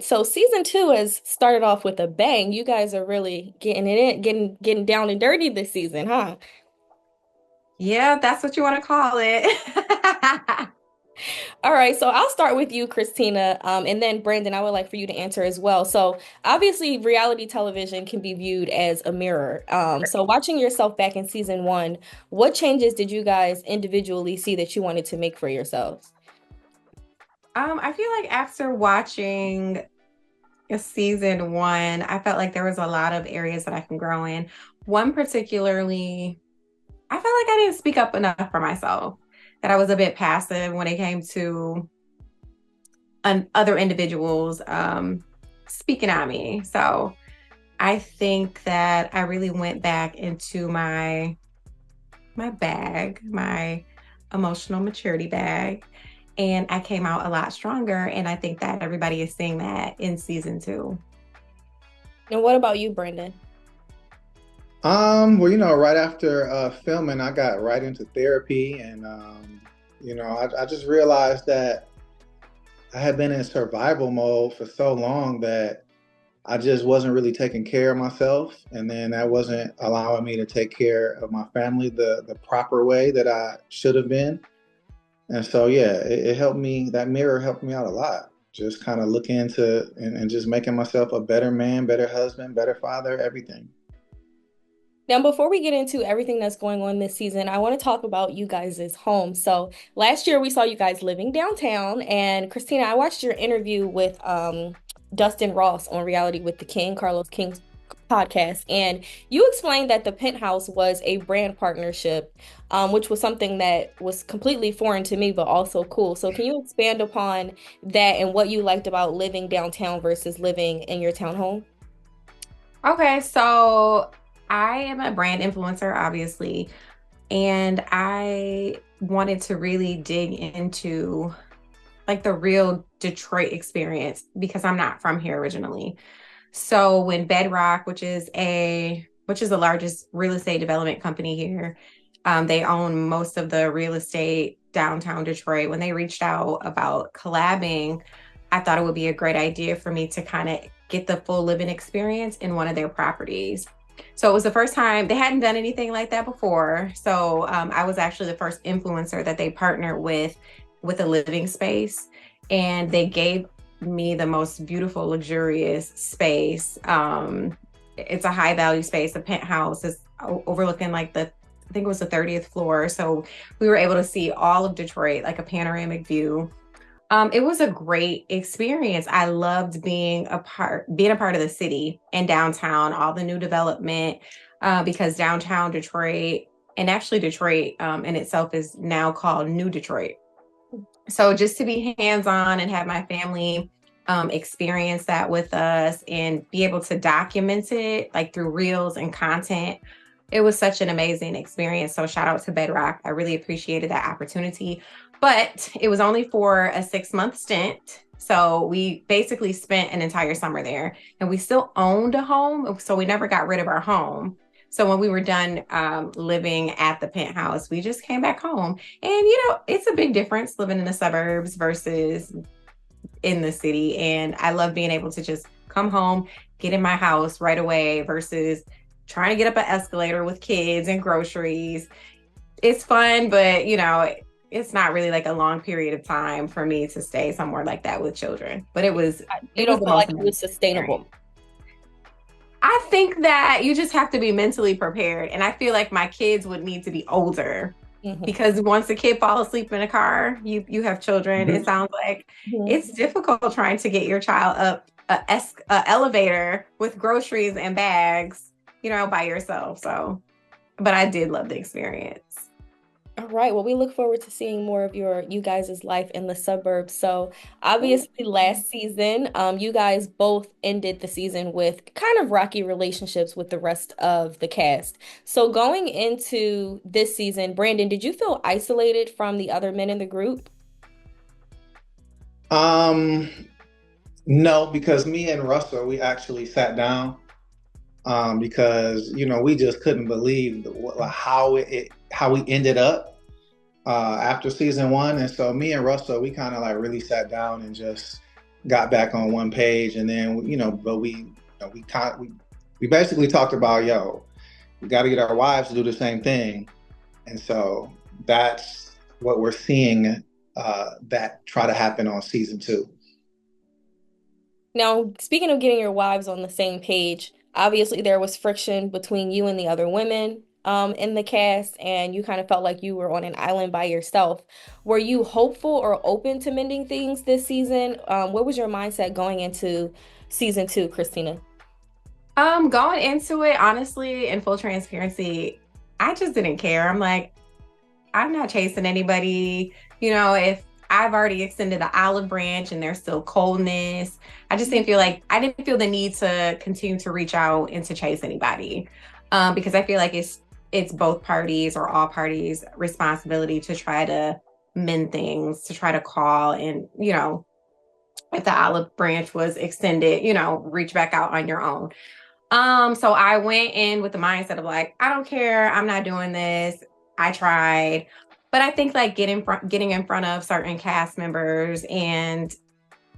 So season two has started off with a bang. You guys are really getting it in, getting down and dirty this season, huh? Yeah, that's what you want to call it. All right, so I'll start with you, Christina, and then Brandon, I would like for you to answer as well. So obviously, reality television can be viewed as a mirror. So watching yourself back in season one, what changes did you guys individually see that you wanted to make for yourselves? I feel like after watching season one, I felt like there was a lot of areas that I can grow in. One particularly, I felt like I didn't speak up enough for myself, that I was a bit passive when it came to other individuals speaking at me. So I think that I really went back into my bag, my emotional maturity bag, and I came out a lot stronger. And I think that everybody is seeing that in season two. And what about you, Brandon? Well, right after filming, I got right into therapy, and I just realized that I had been in survival mode for so long that I just wasn't really taking care of myself, and then that wasn't allowing me to take care of my family the proper way that I should have been. And so, yeah, it helped me. That mirror helped me out a lot. Just kind of looking into and just making myself a better man, better husband, better father, everything. Now, before we get into everything that's going on this season, I want to talk about you guys' home. So last year we saw you guys living downtown, and Christina, I watched your interview with Dustin Ross on Reality with the King, Carlos King's podcast, and you explained that the Penthouse was a brand partnership, which was something that was completely foreign to me, but also cool. So can you expand upon that and what you liked about living downtown versus living in your townhome? Okay, so I am a brand influencer, obviously, and I wanted to really dig into like the real Detroit experience because I'm not from here originally. So when Bedrock, which is the largest real estate development company here, they own most of the real estate downtown Detroit. When they reached out about collabing, I thought it would be a great idea for me to kind of get the full living experience in one of their properties. So it was the first time they hadn't done anything like that before. So I was actually the first influencer that they partnered with a living space, and they gave me the most beautiful, luxurious space. It's a high value space. The penthouse is overlooking like I think it was the 30th floor. So we were able to see all of Detroit, like a panoramic view. It was a great experience. I loved being a part of the city and downtown, all the new development, because downtown Detroit, and actually Detroit in itself is now called New Detroit. So just to be hands-on and have my family experience that with us and be able to document it like through reels and content, it was such an amazing experience. So shout out to Bedrock. I really appreciated that opportunity. But it was only for a 6-month stint. So we basically spent an entire summer there, and we still owned a home. So we never got rid of our home. So when we were done living at the penthouse, we just came back home. And, it's a big difference living in the suburbs versus in the city. And I love being able to just come home, get in my house right away versus trying to get up an escalator with kids and groceries. It's fun, but it's not really like a long period of time for me to stay somewhere like that with children. But it was You it was don't the feel most like it was amazing sustainable. experience. I think that you just have to be mentally prepared. And I feel like my kids would need to be older Mhm. because once a kid falls asleep in a car, you have children. It Mhm. sounds like Mhm. it's difficult trying to get your child up a elevator with groceries and bags, by yourself. So, but I did love the experience. All right. Well, we look forward to seeing more of you guys' life in the suburbs. So, obviously, last season, you guys both ended the season with kind of rocky relationships with the rest of the cast. So, going into this season, Brandon, did you feel isolated from the other men in the group? Um, no, because me and Russell, we actually sat down because we just couldn't believe how we ended up after season one, and so me and Russell, we kind of like really sat down and just got back on one page, and then but we basically talked about, yo, we got to get our wives to do the same thing, and so that's what we're seeing that try to happen on season two. Now, speaking of getting your wives on the same page, obviously there was friction between you and the other women in the cast, and you kind of felt like you were on an island by yourself. Were you hopeful or open to mending things this season? What was your mindset going into season two, Kristina? Going into it, honestly, in full transparency, I just didn't care. I'm like, I'm not chasing anybody. If I've already extended the olive branch and there's still coldness, I didn't feel the need to continue to reach out and to chase anybody. Because I feel like it's both parties or all parties' responsibility to try to mend things, to try to call and, if the olive branch was extended, reach back out on your own. So I went in with the mindset of like, I don't care, I'm not doing this. I tried. But I think like getting in front of certain cast members and,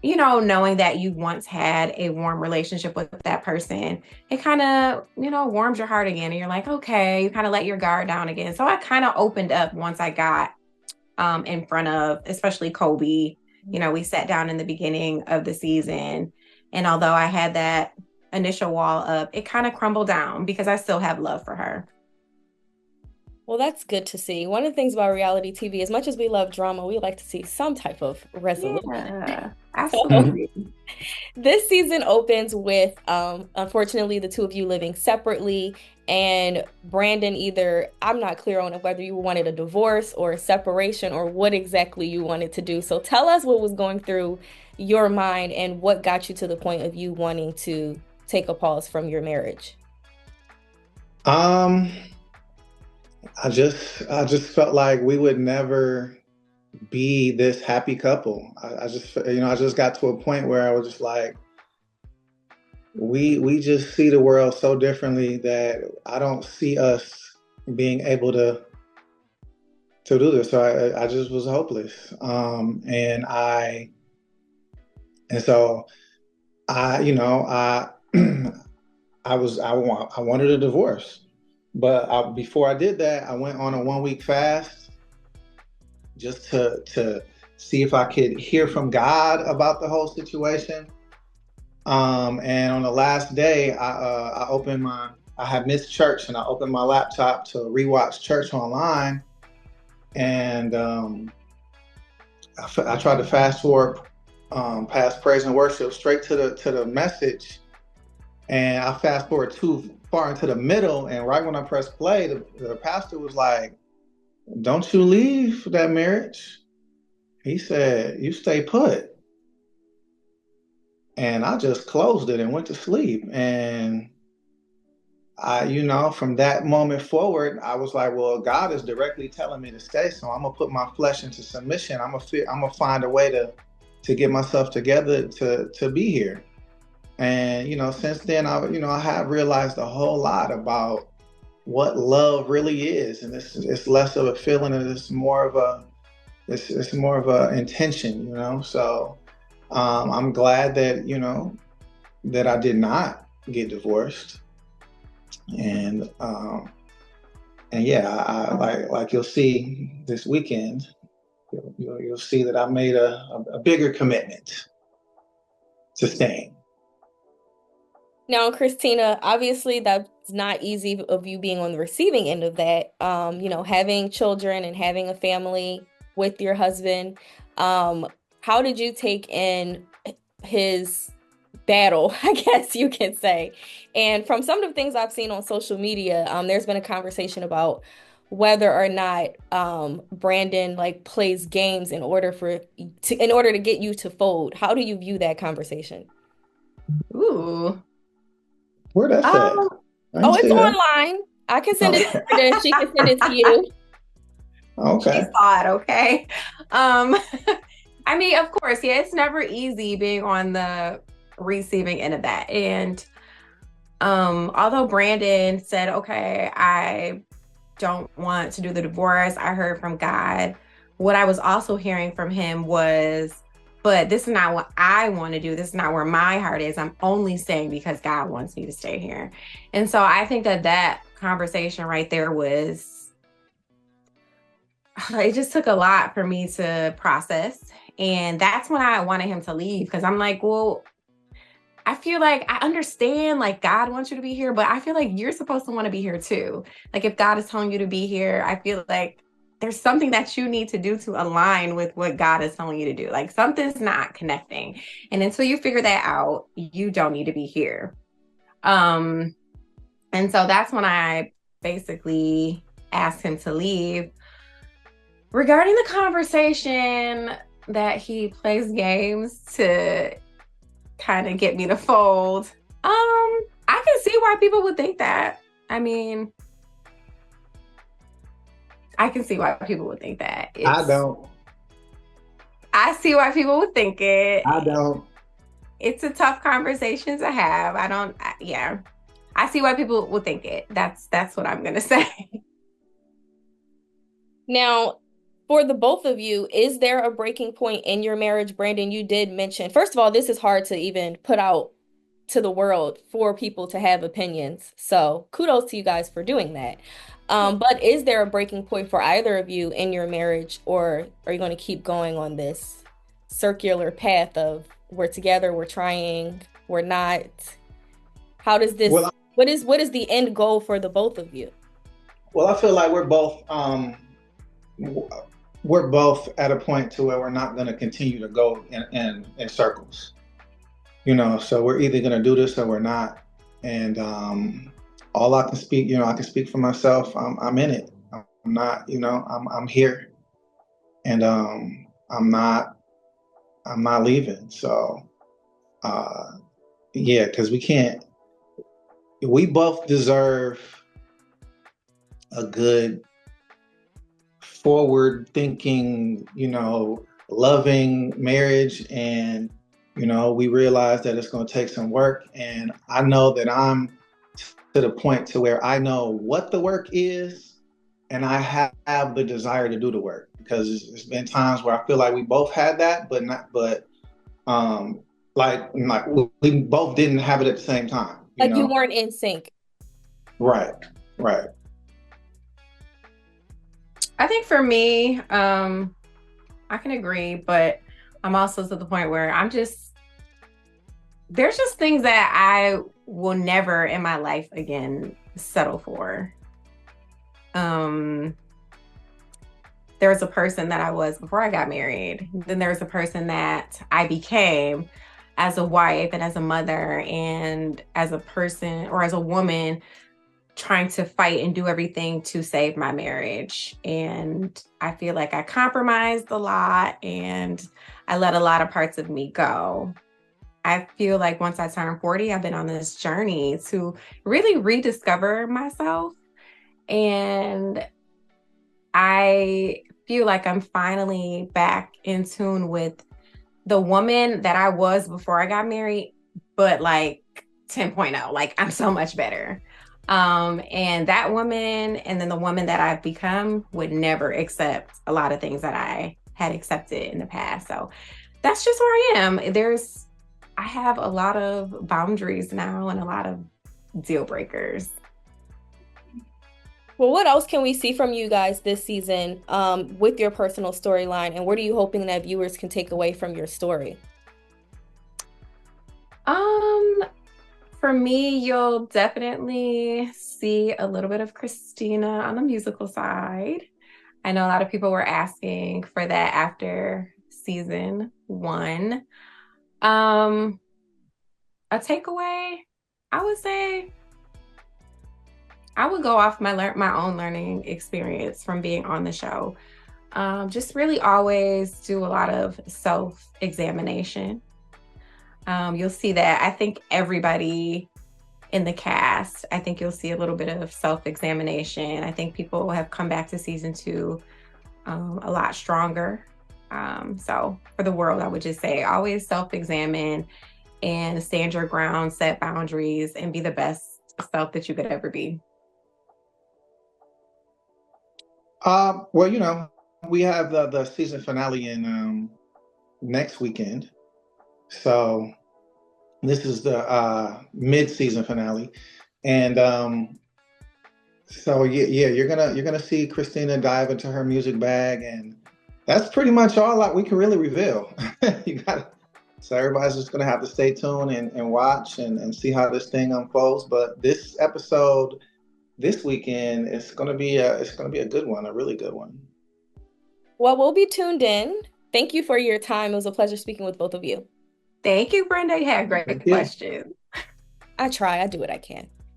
knowing that you once had a warm relationship with that person, it kind of, warms your heart again. And you're like, okay, you kind of let your guard down again. So I kind of opened up once I got in front of, especially Kobe. We sat down in the beginning of the season. And although I had that initial wall up, it kind of crumbled down because I still have love for her. Well, that's good to see. One of the things about reality TV, as much as we love drama, we like to see some type of resolution. Yeah, So, absolutely. this season opens with, unfortunately, the two of you living separately, and Brandon either, I'm not clear on whether you wanted a divorce or a separation or what exactly you wanted to do. So tell us what was going through your mind and what got you to the point of you wanting to take a pause from your marriage. Um, I just felt like we would never be this happy couple. I just got to a point where I was just like, we just see the world so differently that I don't see us being able to do this. So I just was hopeless. And so I I wanted a divorce, but before I did that, I went on a 1 week fast just to see if I could hear from God about the whole situation. And on the last day, I had missed church, and I opened my laptop to rewatch church online, and I tried to fast forward past praise and worship straight to the message, and I fast forward too far into the middle, and right when I pressed play, the pastor was like, "Don't you leave that marriage." He said, "You stay put." And I just closed it and went to sleep. And from that moment forward, I was like, well, God is directly telling me to stay, so I'm gonna put my flesh into submission. I'm gonna find a way to get myself together to be here. And since then, I have realized a whole lot about what love really is, and it's less of a feeling, and it's more of a intention. So I'm glad that I did not get divorced, and yeah, like you'll see this weekend, you'll see that I made a bigger commitment to staying. Now, Kristina, obviously that's not easy of you being on the receiving end of that. Having children and having a family with your husband. How did you take in his battle, I guess you can say? And from some of the things I've seen on social media, there's been a conversation about whether or not Brandon like plays games in order to get you to fold. How do you view that conversation? Ooh. Where that's at? Um, I Oh, didn't it's see that. online. I can send it to Okay. Brenda. She can send it to you. she Okay. saw it, okay. Um, I mean, of course, yeah, it's never easy being on the receiving end of that. And although Brandon said, okay, I don't want to do the divorce, I heard from God. What I was also hearing from him was, but this is not what I want to do. This is not where my heart is. I'm only staying because God wants me to stay here. And so I think that that conversation right there was, it just took a lot for me to process. And that's when I wanted him to leave, because I'm like, well, I feel like I understand, like, God wants you to be here, but I feel like you're supposed to want to be here too. Like, if God is telling you to be here, I feel like there's something that you need to do to align with what God is telling you to do. Like, something's not connecting. And until you figure that out, you don't need to be here. Um, and so that's when I basically asked him to leave. Regarding the conversation that he plays games to kind of get me to fold. I can see why people would think that. I mean, I can see why people would think that. I don't. I see why people would think it. I don't. It's a tough conversation to have. Yeah. I see why people would think it. That's what I'm gonna say. Now, for the both of you, is there a breaking point in your marriage? Brandon, you did mention, first of all, this is hard to even put out to the world for people to have opinions. So kudos to you guys for doing that. But is there a breaking point for either of you in your marriage, or are you going to keep going on this circular path of we're together, we're trying, we're not? How does this, Well, what is the end goal for the both of you? I feel like we're both at a point to where we're not going to continue to go in circles. So we're either going to do this or we're not. And all I can speak, I can speak for myself. I'm in it. I'm not, I'm here, and I'm not leaving. So yeah, because we can't. We both deserve a good, forward thinking, loving marriage. And, we realize that it's going to take some work. And I know that I'm to the point to where I know what the work is, and I have the desire to do the work, because it's been times where I feel like we both had that, but not, but um, like we both didn't have it at the same time, Like you weren't in sync. Right, right. I think for me, I can agree, but I'm also to the point where there's just things that I will never in my life again settle for. There was a person that I was before I got married. Then there was a person that I became as a wife and as a mother and as a person, or as a woman, trying to fight and do everything to save my marriage. And I feel like I compromised a lot and I let a lot of parts of me go. I feel like once I turned 40, I've been on this journey to really rediscover myself. And I feel like I'm finally back in tune with the woman that I was before I got married, but like 10.0, like I'm so much better. And that woman, and then the woman that I've become, would never accept a lot of things that I had accepted in the past. So that's just where I am. I have a lot of boundaries now and a lot of deal breakers. Well, what else can we see from you guys this season with your personal storyline, and what are you hoping that viewers can take away from your story? For me, you'll definitely see a little bit of Kristina on the musical side. I know a lot of people were asking for that after season 1. A takeaway, I would say I would go off my own learning experience from being on the show. Just really always do a lot of self-examination. You'll see that. I think everybody in the cast, I think you'll see a little bit of self-examination. I think people have come back to season 2 a lot stronger. So for the world, I would just say always self-examine and stand your ground, set boundaries, and be the best self that you could ever be. Well, we have the season finale in next weekend. So this is the mid-season finale, and so yeah, you're gonna see Christina dive into her music bag, and that's pretty much all that we can really reveal. You got So everybody's just gonna have to stay tuned and watch and see how this thing unfolds. But this episode this weekend it's gonna be a good one, a really good one. Well, we'll be tuned in. Thank you for your time. It was a pleasure speaking with both of you. Thank you, Brenda. You had Thank great you. questions. I try, I do what I can.